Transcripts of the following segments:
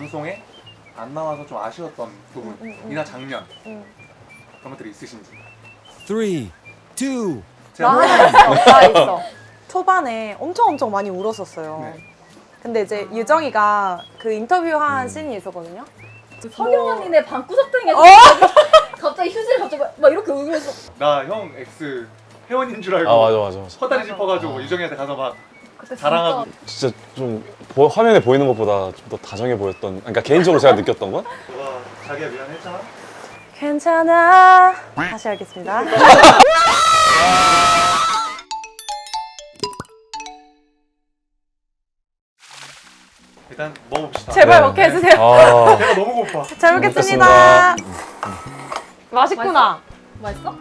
방송에 안 나와서 좀 아쉬웠던 부분이나 장면 그런 것들이 있으신지. 3, 2, 제가 나 하나 있어. 나 있어. 초반에 엄청 많이 울었었어요. 네. 근데 이제 유정이가 그 인터뷰한 씬이 있었거든요. 서경 언니네 방구석 등에서 갑자기 휴지를 갑자기 막 이렇게 울면서 나 형 X 회원인 줄 알고 아 맞아. 헛다리 짚어가지고 유정이한테 가서 막 그때 자랑하고. 진짜 좀 화면에 보이는 것보다 좀 더 다정해 보였던. 그러니까 개인적으로 제가 느꼈던 건 너가 자기야 미안했잖아. 괜찮아. 다시 하겠습니다. 일단 먹어봅시다. 제발 네. 먹게 해주세요. 내가 너무 고파. 잘 먹겠습니다. 맛있구나. 맛있어?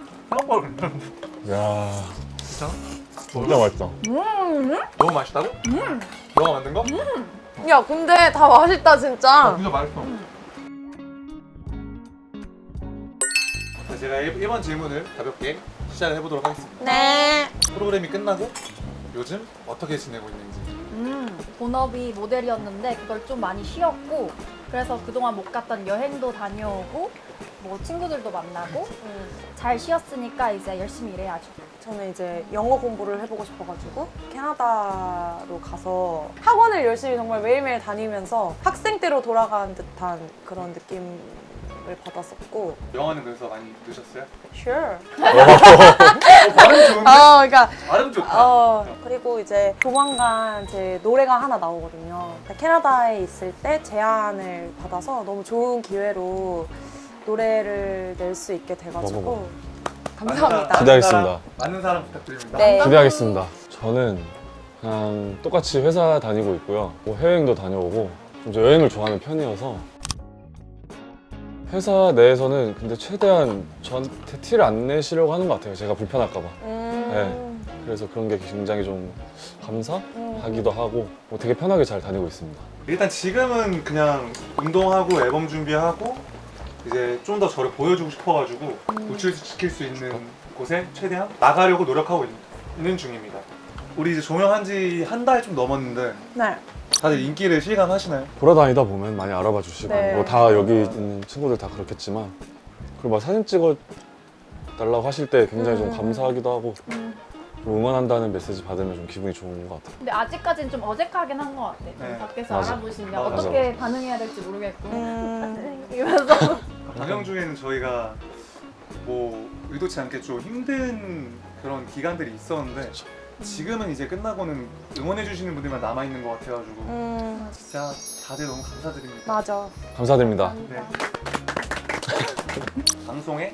야 진짜? 진짜 맛있다. 너무 맛있다고? 너가 만든 거? 야 근데 다 맛있다 진짜. 진짜 맛있어. 자, 제가 이번 질문을 가볍게 시작을 해보도록 하겠습니다. 네. 프로그램이 끝나고 요즘 어떻게 지내고 있는지. 본업이 모델이었는데 그걸 좀 많이 쉬었고 그래서 그동안 못 갔던 여행도 다녀오고 뭐 친구들도 만나고 잘 쉬었으니까 이제 열심히 일해야죠. 저는 이제 영어 공부를 해보고 싶어가지고 캐나다로 가서 학원을 열심히 정말 매일매일 다니면서 학생 때로 돌아간 듯한 그런 느낌을 받았었고. 영화는 그래서 많이 드셨어요? Sure. 발음 좋은데? 그러니까 발음 좋다. 그리고 이제 조만간 제 노래가 하나 나오거든요. 캐나다에 있을 때 제안을 받아서 너무 좋은 기회로 노래를 낼 수 있게 돼가지고 너무 감사합니다. 기대하겠습니다. 많은 사람 부탁드립니다. 네. 기대하겠습니다. 저는 그냥 똑같이 회사 다니고 있고요. 뭐 해외여행도 다녀오고 좀 저 여행을 좋아하는 편이어서 회사 내에서는 근데 최대한 저한테 티를 안 내시려고 하는 것 같아요. 제가 불편할까 봐. 그래서 그런 게 굉장히 좀 감사하기도 하고 뭐 되게 편하게 잘 다니고 있습니다. 일단 지금은 그냥 운동하고 앨범 준비하고 이제 좀 더 저를 보여주고 싶어가지고 노출시킬 수 있는 곳에 최대한 나가려고 노력하고 있는 중입니다. 우리 이제 조명한 지 한 달 좀 넘었는데 네. 다들 인기를 실감하시나요? 돌아다니다 보면 많이 알아봐 주시고 네. 뭐 다 여기 있는 친구들 다 그렇겠지만 그리고 막 사진 찍어 달라고 하실 때 굉장히 좀 감사하기도 하고 좀 응원한다는 메시지 받으면 좀 기분이 좋은 것 같아요. 근데 아직까지는 좀 어색하긴 한 것 같아. 좀 네. 밖에서 맞아. 알아보시면 맞아. 어떻게 반응해야 될지 모르겠고 이러면서 방영 중에는 저희가 뭐 의도치 않게 좀 힘든 그런 기간들이 있었는데 지금은 이제 끝나고는 응원해주시는 분들만 남아있는 것 같아가지고 진짜 다들 너무 감사드립니다. 맞아. 감사드립니다. 네. 방송에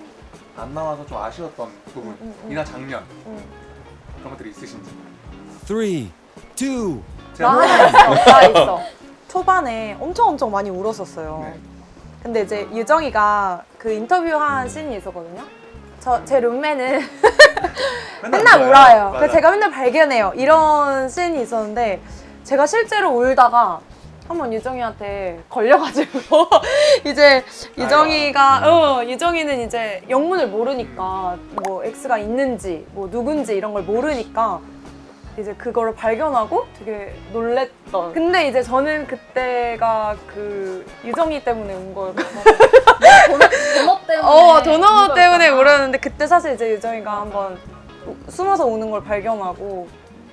안 나와서 좀 아쉬웠던 부분이나 장면 그런 것들이 있으신지. 3, 2, 나 하나 있어. 나 있어. 초반에 엄청 많이 울었었어요. 네. 근데 이제 유정이가 그 인터뷰한 씬이 있었거든요. 제 룸메는 맨날 울어요. 맞아. 그래서 제가 맨날 발견해요. 이런 씬이 있었는데 제가 실제로 울다가 한번 유정이한테 걸려가지고 이제 유정이는 이제 영문을 모르니까 뭐 X가 있는지 뭐 누군지 이런 걸 모르니까 이제 그거를 발견하고 되게 놀랬던. 근데 이제 저는 그때가 그 유정이 때문에 운 거예요. 본업 때문에 도넛 때문에 울었는데 그때 사실 이제 유정이가 한번 숨어서 우는 걸 발견하고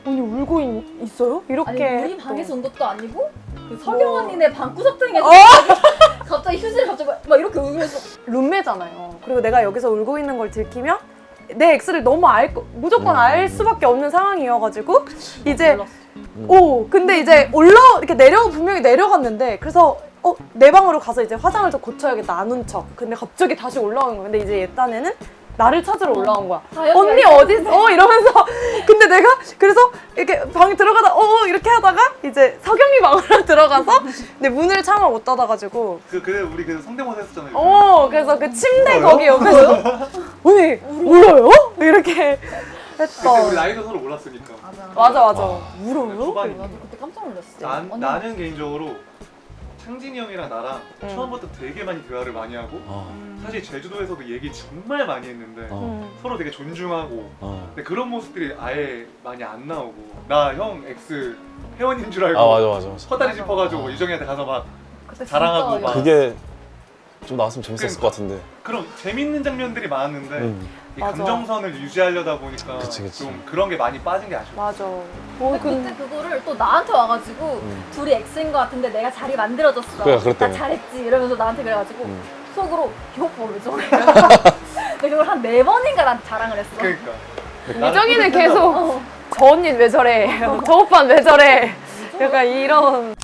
언니 울고 있어요? 이렇게 아니 우리 방에서 온 것도 아니고 그 서경 언니네 방구석 등에서 갑자기 휴지를 갑자기 막 이렇게 울면서 룸메잖아요. 그리고 내가 여기서 울고 있는 걸 들키면 내 X를 너무 무조건 알 수밖에 없는 상황이어가지고 이제 근데 이제 이렇게 분명히 내려갔는데 그래서 내 방으로 가서 이제 화장을 좀 고쳐야겠다 안 운 척. 근데 갑자기 다시 올라오는 거야. 근데 이제 얘 딴에는 나를 찾으러 올라온 거야. 언니 어디 있어? 이러면서 근데 내가 그래서 이렇게 방에 들어가다 이렇게 하다가 이제 서경이 방으로 들어가서 근데 문을 참아 못 닫아가지고 우리 그 성대모사 했었잖아요. 그래서 그 침대 거기 옆에서 언니 울어요? 이렇게 그때 우리 했던. 나이도 서로 몰랐으니까. 맞아 울어요? 나도 그때 깜짝 놀랐어. 나는 개인적으로 창진이 형이랑 나랑 처음부터 되게 많이 대화를 많이 하고 사실 제주도에서도 얘기 정말 많이 했는데 서로 되게 존중하고 근데 그런 모습들이 아예 많이 안 나오고 나 형 X 회원인 줄 알고 맞아. 헛다리 짚어가지고 유정이한테 가서 막 그때 자랑하고 진짜 막. 그게 좀 나왔으면 재밌었을 것 같은데. 그런 재밌는 장면들이 많았는데 이 맞아. 감정선을 유지하려다 보니까 그치, 그치. 좀 그런 게 많이 빠진 게 아쉬워. 맞아. 그때 그거를 또 나한테 와가지고 둘이 X인 것 같은데 내가 자리 만들어줬어. 그래, 그랬다며. 나 잘했지 이러면서 나한테 그래가지고 음. 속으로 이 오빠 왜 저래? 근데 그걸 한 4번인가 난 자랑을 했어. 그러니까. 유정이는 계속 어. 저 언니는 왜 저래? 저 오빠는 왜 저래? 약간 이런.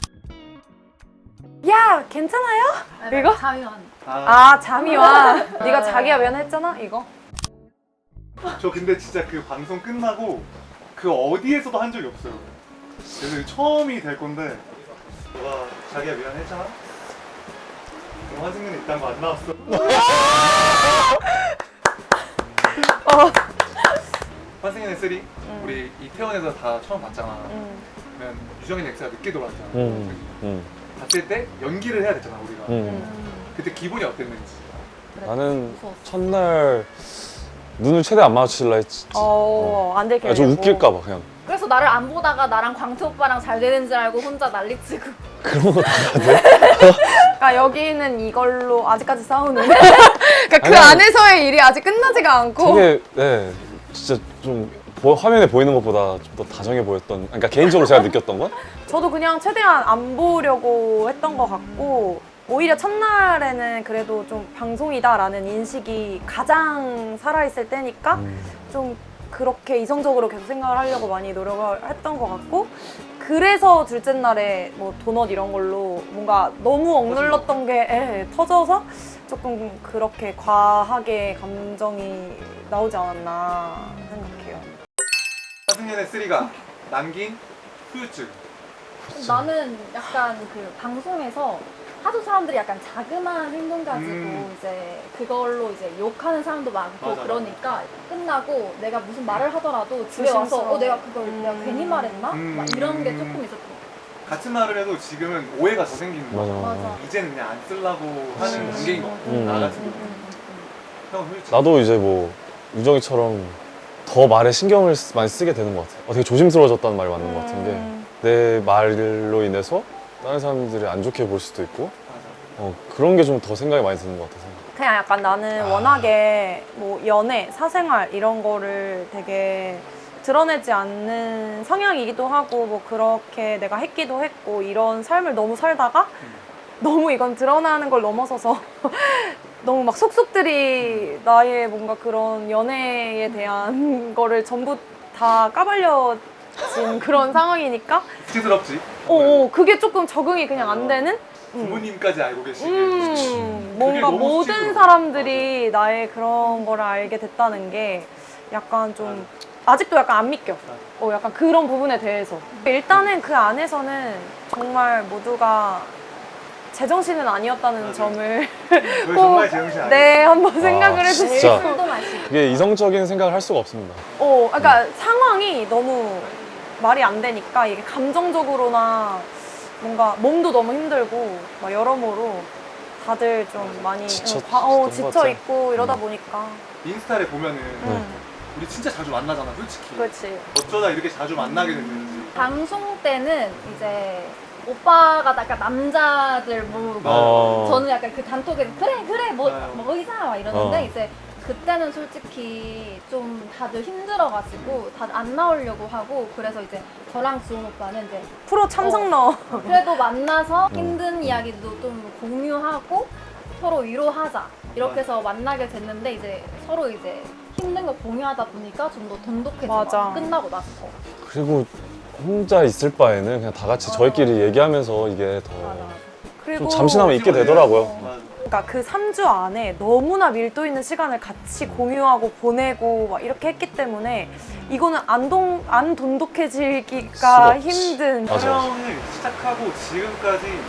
야 괜찮아요? 이거? 자유한. 아 잠이 와. 네가 자기야 미안 했잖아 이거. 저 근데 진짜 그 방송 끝나고 그 어디에서도 한 적이 없어요. 그래서 이거 처음이 될 건데 너가 자기야 미안했잖아? 그럼 환승연애 있다는 거 안 나왔어. 환승연애 3 우리 이태원에서 다 처음 봤잖아. 그러면 유정인 X가 늦게 돌아왔잖아. 봤을 때 연기를 해야 됐잖아 우리가. 그때 기분이 어땠는지. 나는 무서웠어. 첫날 눈을 최대 안 마주칠라 했지. 안 될게. 좀 웃길까봐 그냥. 그래서 나를 안 보다가 나랑 광태 오빠랑 잘 되는 줄 알고 혼자 난리치고. 그런 거 돼? 그러니까 여기는 이걸로 아직까지 싸우는. 그러니까 그 아니, 안에서의 일이 아직 끝나지가 않고. 되게 네 진짜 좀 화면에 보이는 것보다 좀 더 다정해 보였던. 그러니까 개인적으로 제가 느꼈던 건 저도 그냥 최대한 안 보려고 했던 것 같고 오히려 첫날에는 그래도 좀 방송이다라는 인식이 가장 살아있을 때니까 좀 그렇게 이성적으로 계속 생각을 하려고 많이 노력을 했던 것 같고 그래서 둘째 날에 뭐 도넛 이런 걸로 뭔가 너무 억눌렀던 게 터져서 조금 그렇게 과하게 감정이 나오지 않았나 생각해요. 환승연애 3가 남긴 후유증. 나는 약간 그 방송에서 하도 사람들이 약간 자그마한 행동 가지고 이제 그걸로 이제 욕하는 사람도 많고 맞아, 그러니까 끝나고 내가 무슨 말을 하더라도 집에 와서 조심스러워. 내가 그걸 내가 괜히 말했나? 막 이런 게 조금 있었던 것 같은 말을 해도 지금은 오해가 더 생기는 거야. 맞아. 맞아. 이제는 그냥 안 쓰려고 하는 단계인 것 같아. 나 같은 경우는. 형 후유증. 나도 이제 뭐 유정이처럼 더 말에 신경을 많이 쓰게 되는 것 같아. 되게 조심스러워졌다는 말이 맞는 것 같은 게 내 말로 인해서 다른 사람들이 안 좋게 볼 수도 있고 맞아. 그런 게 좀 더 생각이 많이 드는 것 같아서. 그냥 약간 나는 워낙에 뭐 연애, 사생활 이런 거를 되게 드러내지 않는 성향이기도 하고 뭐 그렇게 내가 했기도 했고 이런 삶을 너무 살다가 너무 이건 드러나는 걸 넘어서서 너무 막 속속들이 나의 뭔가 그런 연애에 대한 거를 전부 다 까발려진 그런 상황이니까 수치스럽지. 그게 조금 적응이 그냥 안 되는 부모님까지 알고 계시게. 뭔가 너무 모든 수치스러워. 사람들이 나의 그런 거를 알게 됐다는 게 약간 좀 아직도 약간 안 믿겨. 약간 그런 부분에 대해서. 일단은 그 안에서는 정말 모두가 제정신은 아니었다는 맞아요. 점을 왜 정말 제정신 아니야? 네, 한번 생각을 해주시고. 진짜. 술도 마시고. 그게 이성적인 생각을 할 수가 없습니다. 그러니까 상황이 너무 말이 안 되니까 이게 감정적으로나 뭔가 몸도 너무 힘들고 막 여러모로 다들 좀 많이 지쳤던 것 지쳐 같아. 있고 이러다 보니까. 인스타를 보면은 음, 우리 진짜 자주 만나잖아, 솔직히. 그렇지. 어쩌다 이렇게 자주 만나게 됐는지. 방송 때는 이제 오빠가 약간 남자들 모으고 어. 저는 약간 그 단톡에서 그래 뭐 맞아요. 먹이자 막 이러는데 어. 이제 그때는 솔직히 좀 다들 힘들어가지고 다들 안 나오려고 하고 그래서 이제 저랑 지원 오빠는 이제 프로 참석러. 그래도 만나서 힘든 이야기도 좀 공유하고 서로 위로하자 이렇게 해서 만나게 됐는데 이제 서로 이제 힘든 거 공유하다 보니까 좀 더 돈독해져 맞아. 끝나고 나서 그리고 혼자 있을 바에는 그냥 다 같이 저희끼리 얘기하면서 이게 더 맞아. 그리고 좀 잠시나마 있게 되더라고요. 맞아. 그러니까 그 3주 안에 너무나 밀도 있는 시간을 같이 공유하고 보내고 막 이렇게 했기 때문에 이거는 안 수가 돈독해지기가 없지. 힘든. 맞아. 촬영을 시작하고 지금까지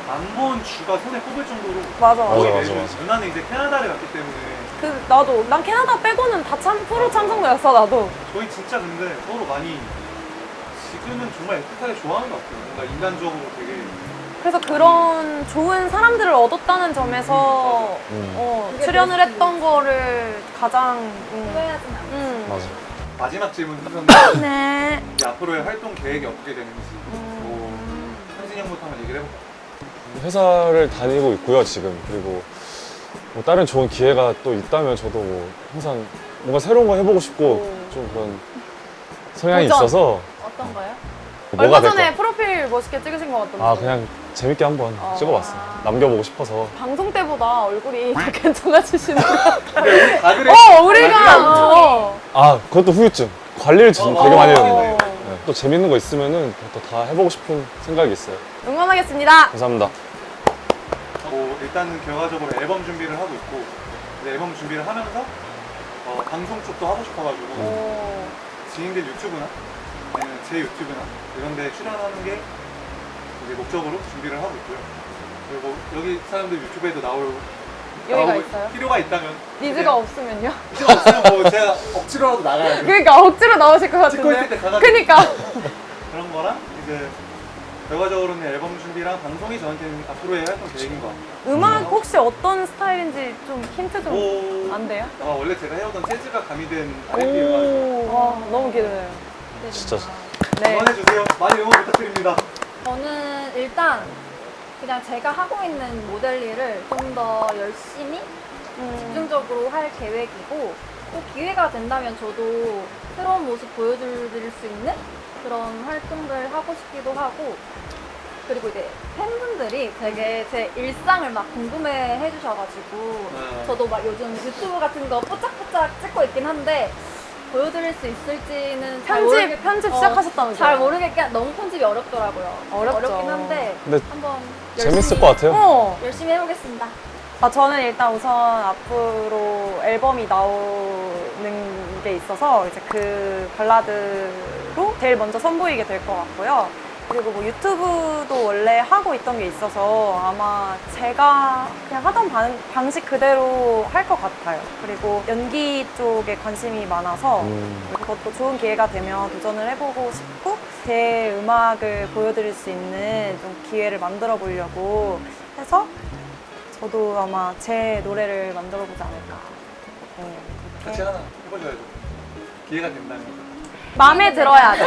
안 본 주가 손에 꼽을 정도로 맞아. 거의 맞아, 매주. 맞아. 누나는 이제 캐나다를 갔기 때문에 난 캐나다 빼고는 다 프로 참석러였어 나도. 저희 진짜 근데 서로 많이 지금은 정말 애틋하게 좋아하는 것 같아요. 뭔가 인간적으로 되게 그래서 그런 좋은 사람들을 얻었다는 점에서 그게 출연을 베스트. 했던 거를 가장 후회하진 않아. 맞아. 마지막 질문 하셨는데 네. 이제 앞으로의 활동 계획이 어떻게 되는지 뭐 현진이 형부터 한번 얘기를 해볼까요? 회사를 다니고 있고요 지금. 그리고 뭐 다른 좋은 기회가 또 있다면 저도 뭐 항상 뭔가 새로운 거 해보고 싶고 좀 그런 성향이 도전. 있어서 어떤 거요? 얼마 될까? 전에 프로필 멋있게 찍으신 것 같던데. 아 그냥 재밌게 한번 찍어봤어요. 남겨보고 싶어서. 방송 때보다 얼굴이 괜찮아지시는 것 같아요. 근데 우리 다 그래. 우리가 아 그것도 후유증. 관리를 지금 되게 많이 했는데 네. 네. 또 재밌는 거 있으면은 또 다 해보고 싶은 생각이 있어요. 응원하겠습니다. 감사합니다. 뭐 일단은 결과적으로 앨범 준비를 하고 있고 이제 앨범 준비를 하면서 방송 쪽도 하고 싶어가지고 지인들 유튜브나 아니면 제 유튜브나 이런 데 출연하는 게 이제 목적으로 준비를 하고 있고요. 그리고 여기 사람들 유튜브에도 나올 여기가 나올 있어요? 필요가 있다면 니즈가 없으면요? 필요가 없으면 뭐 제가 억지로라도 나가야 돼. 그러니까 억지로 나오실 것 찍고 있을 같은데. 때 가가지고 그니까. 그런 거랑 이제 결과적으로는 앨범 준비랑 방송이 저한테는 앞으로의 활동 계획인 것 같아요. 음악 혹시 어떤 스타일인지 좀 힌트 좀 오, 안 돼요? 원래 제가 해오던 재즈가 가미된 R&B 음악을 와, 너무 기대돼요. 진짜 네. 응원해주세요. 많이 응원 부탁드립니다. 저는 일단 그냥 제가 하고 있는 모델 일을 좀 더 열심히 집중적으로 할 계획이고 또 기회가 된다면 저도 새로운 모습 보여드릴 수 있는 그런 활동들 하고 싶기도 하고 그리고 이제 팬분들이 되게 제 일상을 막 궁금해 해주셔가지고 저도 막 요즘 유튜브 같은 거 뽀짝뽀짝 찍고 있긴 한데 보여드릴 수 있을지는 잘 편집 시작하셨다면서요? 잘 모르겠게 너무 편집이 어렵더라고요. 어렵죠. 어렵긴 한데 근데 한번 재밌을 것 같아요. 열심히 해보겠습니다. 저는 일단 우선 앞으로 앨범이 나오는 게 있어서 이제 그 발라드로 제일 먼저 선보이게 될 것 같고요. 그리고 뭐 유튜브도 원래 하고 있던 게 있어서 아마 제가 그냥 하던 방식 그대로 할 것 같아요. 그리고 연기 쪽에 관심이 많아서 그것도 좋은 기회가 되면 도전을 해보고 싶고 제 음악을 보여드릴 수 있는 좀 기회를 만들어 보려고 해서 저도 아마 제 노래를 만들어 보지 않을까. 같이 하나 해보셔야죠. 기회가 된다면. 마음에 들어야 돼.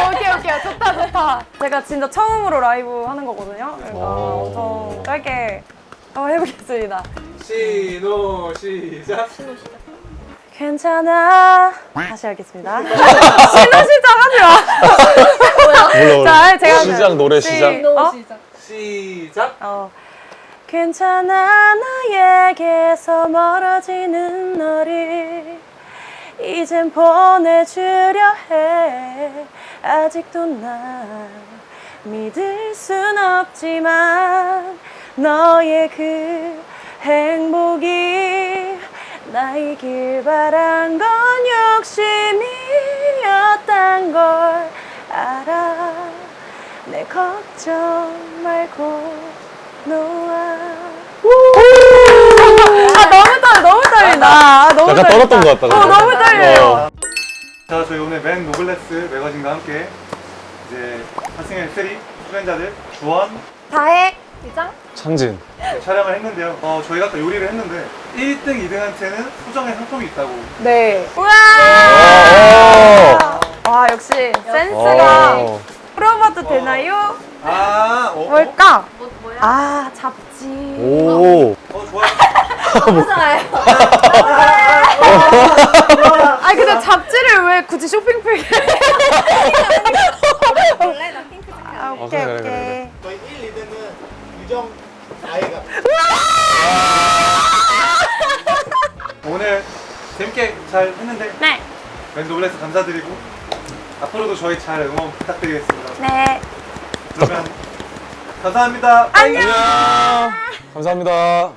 오케이. 좋다. 제가 진짜 처음으로 라이브 하는 거거든요. 그러니까 엄청 짧게 한번 해보겠습니다. 신호 시작. 괜찮아. 다시 하겠습니다. 신호 시작하지 마. 몰라. 자, 제가 시작 노래 시작. 시작. 괜찮아 나에게서 멀어지는 너를 이젠 보내주려 해 아직도 난 믿을 순 없지만 너의 그 행복이 나이길 바란 건 욕심이었단 걸 알아 내 걱정 말고 놓아 너무 떨린다. 너무 약간 떨었던 것 같다. 너무 떨려요. 자, 저희 오늘 맨 노블레스 매거진과 함께 이제 파싱앤 3 출연자들 주원 다해. 이장? 창진. 촬영을 했는데요. 저희가 아까 요리를 했는데 1등, 2등한테는 소정의 상품이 있다고. 네. 우와. 와 역시 오. 센스가. 풀어봐도 되나요? 뭘까? 뭐야? 아 잡지. 오. 좋아요. 너무잖아요. 아 근데 잡지를 왜 굳이 쇼핑백에? 원래 나 핑크 색깔. 오케이. 그래. 저희 1, 2등은 유정 아이가 오늘 재밌게 잘 했는데 네. 맨 노블레스 감사드리고 앞으로도 저희 잘 응원 부탁드리겠습니다. 네. 그러면 감사합니다. 안녕. 감사합니다.